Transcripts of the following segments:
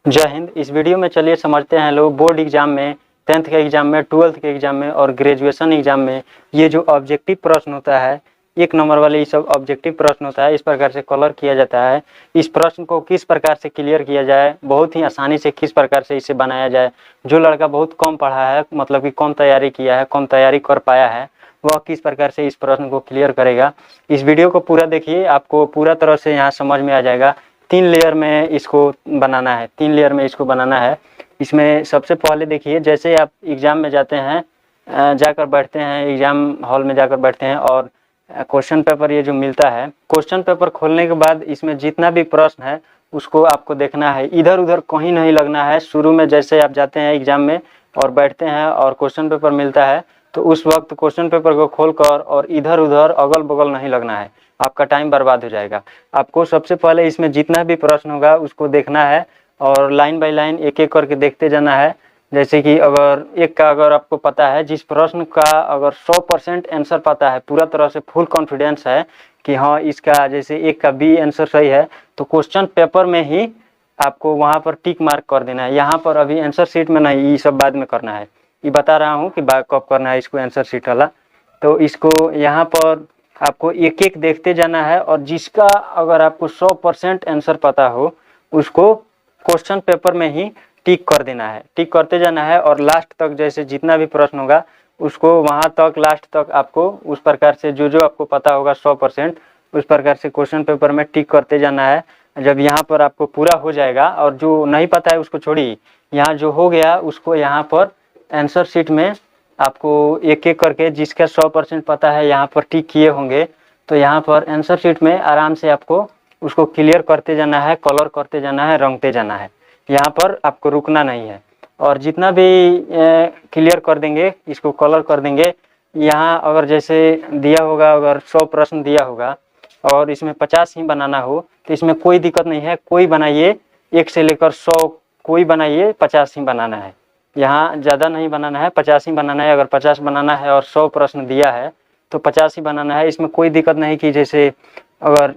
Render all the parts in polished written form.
जय हिंद। इस वीडियो में चलिए समझते हैं लोग बोर्ड एग्जाम में, 10th के एग्जाम में, 12th के एग्जाम में और ग्रेजुएशन एग्जाम में ये जो ऑब्जेक्टिव प्रश्न होता है, 1 नंबर वाले, ये सब ऑब्जेक्टिव प्रश्न होता है। इस प्रकार से कलर किया जाता है। इस प्रश्न को किस प्रकार से क्लियर किया जाए, बहुत ही आसानी से किस प्रकार से इसे बनाया जाए। जो लड़का बहुत कम पढ़ा है, मतलब कि कम तैयारी किया है, कम तैयारी कर पाया है, वह किस प्रकार से इस प्रश्न को क्लियर करेगा। इस वीडियो को पूरा देखिए, आपको पूरा तरह से यहाँ समझ में आ जाएगा। 3 लेयर में इसको बनाना है, 3 लेयर में इसको बनाना है। इसमें सबसे पहले देखिए, जैसे आप एग्जाम में जाते हैं, जाकर बैठते हैं, एग्जाम हॉल में जाकर बैठते हैं और क्वेश्चन पेपर ये जो मिलता है, क्वेश्चन पेपर खोलने के बाद इसमें जितना भी प्रश्न है उसको आपको देखना है, इधर उधर कहीं नहीं लगना है। शुरू में जैसे आप जाते हैं एग्जाम में और बैठते हैं और क्वेश्चन पेपर मिलता है, तो उस वक्त क्वेश्चन पेपर को खोलकर और इधर उधर अगल बगल नहीं लगना है, आपका टाइम बर्बाद हो जाएगा। आपको सबसे पहले इसमें जितना भी प्रश्न होगा उसको देखना है और लाइन बाय लाइन एक एक करके देखते जाना है। जैसे कि अगर एक का अगर आपको पता है, जिस प्रश्न का अगर 100% आंसर पता है, पूरा तरह से फुल कॉन्फिडेंस है कि हाँ इसका, जैसे एक का बी आंसर सही है, तो क्वेश्चन पेपर में ही आपको वहाँ पर टिक मार्क कर देना है। यहाँ पर अभी आंसर शीट में नहीं, ये सब बाद में करना है। ये बता रहा हूँ कि कब करना है इसको, आंसर शीट वाला। तो इसको यहाँ पर आपको एक एक देखते जाना है और जिसका अगर आपको 100% आंसर पता हो उसको क्वेश्चन पेपर में ही टिक कर देना है, टिक करते जाना है और लास्ट तक जैसे जितना भी प्रश्न होगा उसको वहाँ तक लास्ट तक आपको उस प्रकार से जो जो आपको पता होगा 100% उस प्रकार से क्वेश्चन पेपर में टिक करते जाना है। जब यहाँ पर आपको पूरा हो जाएगा और जो नहीं पता है उसको छोड़िए, यहाँ जो हो गया उसको यहाँ पर आंसर शीट में आपको एक एक करके जिसका 100% पता है यहाँ पर टिक किए होंगे, तो यहाँ पर आंसर शीट में आराम से आपको उसको क्लियर करते जाना है, कलर करते जाना है, रंगते जाना है। यहाँ पर आपको रुकना नहीं है और जितना भी क्लियर कर देंगे, इसको कलर कर देंगे। यहाँ अगर जैसे दिया होगा, अगर 100 प्रश्न दिया होगा और इसमें 50 ही बनाना हो तो इसमें कोई दिक्कत नहीं है, कोई बनाइए, 1 से लेकर 100 कोई बनाइए, 50 ही बनाना है। यहाँ ज़्यादा नहीं बनाना है, 50 ही बनाना है। अगर 50 बनाना है और 100 प्रश्न दिया है तो 50 ही बनाना है। इसमें कोई दिक्कत नहीं कि जैसे अगर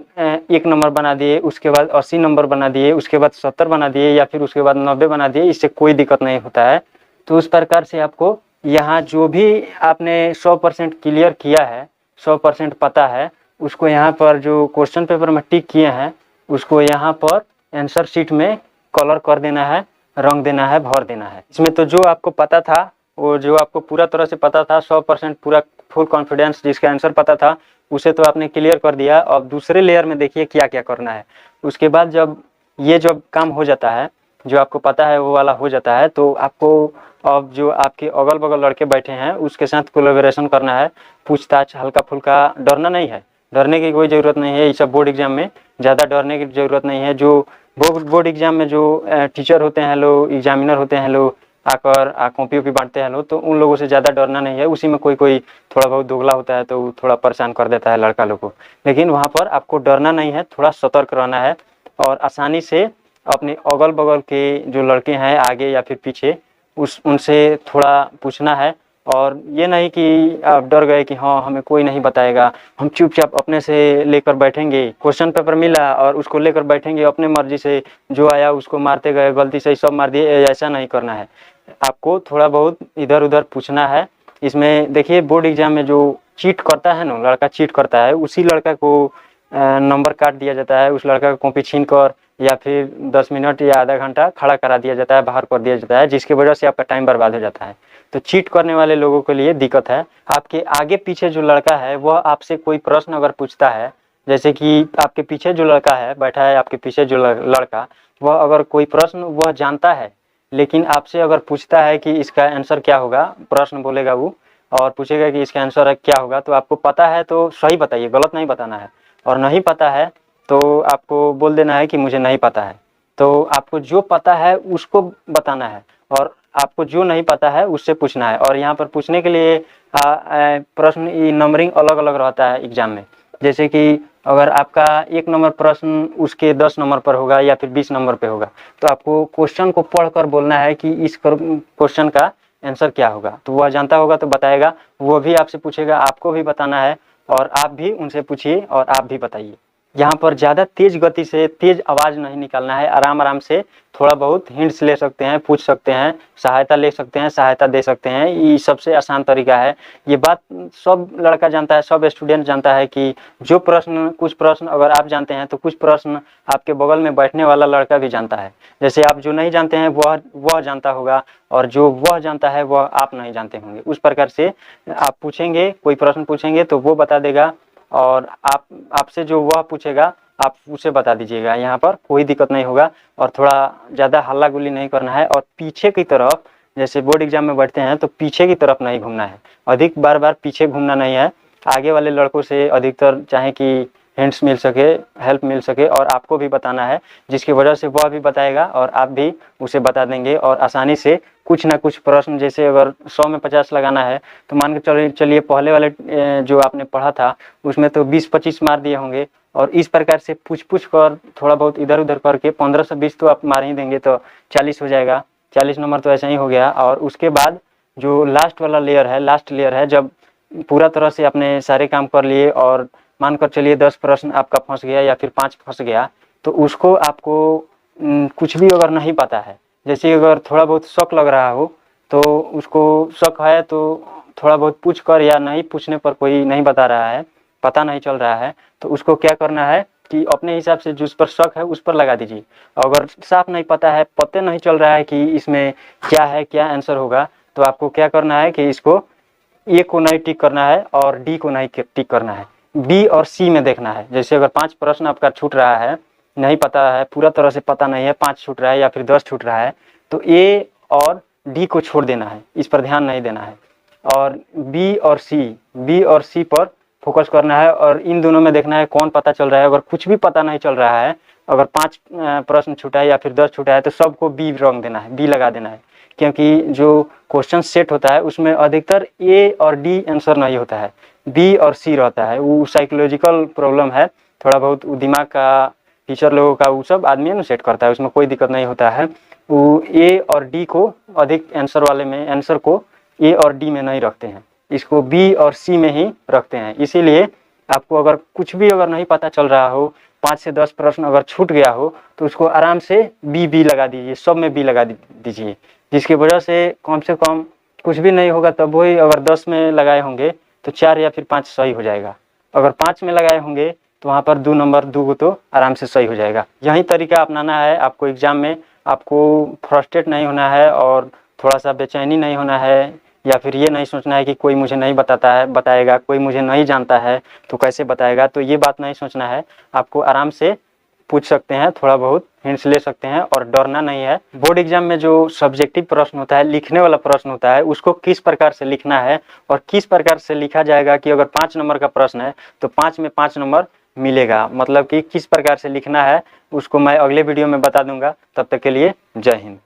1 नंबर बना दिए, उसके बाद 80 नंबर बना दिए, उसके बाद 70 बना दिए या फिर उसके बाद 90 बना दिए, इससे कोई दिक्कत नहीं होता है। तो उस प्रकार से आपको यहाँ जो भी आपने 100% क्लियर किया है, 100% पता है, उसको यहाँ पर जो क्वेश्चन पेपर में टिक किए हैं उसको यहाँ पर आंसर शीट में कलर कर देना है, रंग देना है, भर देना है। इसमें तो जो आपको पता था, वो जो आपको पूरा तरह से पता था, 100% पूरा फुल कॉन्फिडेंस जिसका आंसर पता था, उसे तो आपने क्लियर कर दिया। अब दूसरे लेयर में देखिए क्या क्या करना है। उसके बाद जब ये जब काम हो जाता है, जो आपको पता है वो वाला हो जाता है, तो आपको अब जो आपके अगल बगल लड़के बैठे हैं उसके साथ कोलैबोरेशन करना है, पूछताछ, हल्का फुल्का, डरना नहीं है, डरने की कोई ज़रूरत नहीं है। ये सब बोर्ड एग्जाम में ज़्यादा डरने की ज़रूरत नहीं है। जो बोर्ड एग्जाम में जो टीचर होते हैं लोग, एग्जामिनर होते हैं लोग, आकर कॉपी वॉपी बांटते हैं लोग, तो उन लोगों से ज़्यादा डरना नहीं है। उसी में कोई कोई थोड़ा बहुत दोगला होता है तो थोड़ा परेशान कर देता है लड़का लोग को, लेकिन वहाँ पर आपको डरना नहीं है, थोड़ा सतर्क रहना है और आसानी से अपने अगल बगल के जो लड़के हैं आगे या फिर पीछे उनसे थोड़ा पूछना है। और ये नहीं कि आप डर गए कि हाँ हमें कोई नहीं बताएगा, हम चुपचाप अपने से लेकर बैठेंगे, क्वेश्चन पेपर मिला और उसको लेकर बैठेंगे अपने मर्जी से, जो आया उसको मारते गए, गलती से सब मार दिए, ऐसा नहीं करना है। आपको थोड़ा बहुत इधर उधर पूछना है। इसमें देखिए बोर्ड एग्जाम में जो चीट करता है ना, लड़का चीट करता है, उसी लड़का को नंबर काट दिया जाता है। उस लड़का को कॉपी छीन कर या फिर 10 मिनट या आधा घंटा खड़ा करा दिया जाता है, बाहर कर दिया जाता है, जिसकी वजह से आपका टाइम बर्बाद हो जाता है। तो चीट करने वाले लोगों के लिए दिक्कत है। आपके आगे पीछे जो लड़का है वह आपसे कोई प्रश्न अगर पूछता है, जैसे कि आपके पीछे जो लड़का है बैठा है, आपके पीछे जो लड़का, वह अगर कोई प्रश्न वह जानता है लेकिन आपसे अगर पूछता है कि इसका आंसर क्या होगा, प्रश्न बोलेगा वो और पूछेगा कि इसका आंसर क्या होगा, तो आपको पता है तो सही बताइए, गलत नहीं बताना है। और नहीं पता है तो आपको बोल देना है कि मुझे नहीं पता है। तो आपको जो पता है उसको बताना है और आपको जो नहीं पता है उससे पूछना है। और यहाँ पर पूछने के लिए प्रश्न नंबरिंग अलग अलग रहता है एग्जाम में। जैसे कि अगर आपका 1 नंबर प्रश्न उसके 10 नंबर पर होगा या फिर 20 नंबर पे होगा, तो आपको क्वेश्चन को पढ़कर बोलना है कि इस क्वेश्चन का आंसर क्या होगा। तो वह जानता होगा तो बताएगा, वो भी आपसे पूछेगा, आपको भी बताना है और आप भी उनसे पूछिए और आप भी बताइए। यहाँ पर ज़्यादा तेज गति से तेज आवाज़ नहीं निकालना है, आराम आराम से थोड़ा बहुत हिंट्स ले सकते हैं, पूछ सकते हैं, सहायता ले सकते हैं, सहायता दे सकते हैं। ये सबसे आसान तरीका है। ये बात सब लड़का जानता है, सब स्टूडेंट जानता है कि जो प्रश्न, कुछ प्रश्न अगर आप जानते हैं तो कुछ प्रश्न आपके बगल में बैठने वाला लड़का भी जानता है। जैसे आप जो नहीं जानते हैं वह जानता होगा, और जो वह जानता है वह आप नहीं जानते होंगे। उस प्रकार से आप पूछेंगे, कोई प्रश्न पूछेंगे तो वो बता देगा, और आपसे जो वह पूछेगा आप उसे बता दीजिएगा। यहाँ पर कोई दिक्कत नहीं होगा। और थोड़ा ज़्यादा हल्ला गुल्ली नहीं करना है, और पीछे की तरफ, जैसे बोर्ड एग्जाम में बैठते हैं तो पीछे की तरफ नहीं घूमना है, अधिक बार पीछे घूमना नहीं है। आगे वाले लड़कों से अधिकतर चाहे कि हिंट्स मिल सके, हेल्प मिल सके, और आपको भी बताना है, जिसकी वजह से वह भी बताएगा और आप भी उसे बता देंगे। और आसानी से कुछ ना कुछ प्रश्न, जैसे अगर 100 में 50 लगाना है तो मान के चलिए पहले वाले जो आपने पढ़ा था उसमें तो 20-25 मार दिए होंगे, और इस प्रकार से पूछ कर थोड़ा बहुत इधर उधर करके 15 से 20 तो आप मार ही देंगे, तो 40 हो जाएगा। 40 नंबर तो ऐसा ही हो गया। और उसके बाद जो लास्ट वाला लेयर है, लास्ट लेयर है, जब पूरा तरह से आपने सारे काम कर लिए और मानकर चलिए 10 प्रश्न आपका फंस गया या फिर 5 फंस गया, तो उसको आपको कुछ भी अगर नहीं पता है, जैसे अगर थोड़ा बहुत शक लग रहा हो, तो उसको शक है तो थोड़ा बहुत पूछ कर, या नहीं पूछने पर कोई नहीं बता रहा है, पता नहीं चल रहा है, तो उसको क्या करना है कि अपने हिसाब से जिस पर शक है उस पर लगा दीजिए। अगर साफ नहीं पता है, पता नहीं चल रहा है कि इसमें क्या है, क्या आंसर होगा, तो आपको क्या करना है कि इसको ए को नहीं टिक करना है और डी को नहीं टिक करना है, बी और सी में देखना है। जैसे अगर 5 प्रश्न आपका छूट रहा है, नहीं पता है, पूरा तरह से पता नहीं है, 5 छूट रहा है या फिर 10 छूट रहा है, तो ए और डी को छोड़ देना है, इस पर ध्यान नहीं देना है, और बी और सी पर फोकस करना है, और इन दोनों में देखना है कौन पता चल रहा है। अगर कुछ भी पता नहीं चल रहा है, अगर 5 प्रश्न छूटा है या फिर 10 छूटा है, तो सबको बी रंग देना है, बी लगा देना है, क्योंकि जो क्वेश्चन सेट होता है उसमें अधिकतर ए और डी आंसर नहीं होता है, बी और सी रहता है। वो साइकोलॉजिकल प्रॉब्लम है, थोड़ा बहुत दिमाग का, टीचर लोगों का, वो सब आदमी ना सेट करता है, उसमें कोई दिक्कत नहीं होता है। वो ए और डी को अधिक आंसर वाले में, आंसर को ए और डी में नहीं रखते हैं, इसको बी और सी में ही रखते हैं। इसीलिए आपको अगर कुछ भी अगर नहीं पता चल रहा हो, 5 से 10 प्रश्न अगर छूट गया हो, तो उसको आराम से बी लगा दीजिए, सब में बी लगा दीजिए, जिसकी वजह से कम कुछ भी नहीं होगा। तब वही अगर 10 में लगाए होंगे तो 4 या फिर 5 सही हो जाएगा। अगर 5 में लगाए होंगे तो वहाँ पर 2 नंबर, 2 तो आराम से सही हो जाएगा। यही तरीका अपनाना है आपको एग्जाम में। आपको फ्रस्ट्रेट नहीं होना है, और थोड़ा सा बेचैनी नहीं होना है, या फिर ये नहीं सोचना है कि कोई मुझे नहीं बताएगा, कोई मुझे नहीं जानता है तो कैसे बताएगा, तो ये बात नहीं सोचना है। आपको आराम से पूछ सकते हैं, थोड़ा बहुत हिंट्स ले सकते हैं, और डरना नहीं है। बोर्ड एग्जाम में जो सब्जेक्टिव प्रश्न होता है, लिखने वाला प्रश्न होता है, उसको किस प्रकार से लिखना है और किस प्रकार से लिखा जाएगा कि अगर 5 नंबर का प्रश्न है तो 5 में 5 नंबर मिलेगा, मतलब कि किस प्रकार से लिखना है उसको मैं अगले वीडियो में बता दूंगा। तब तक के लिए जय हिंद।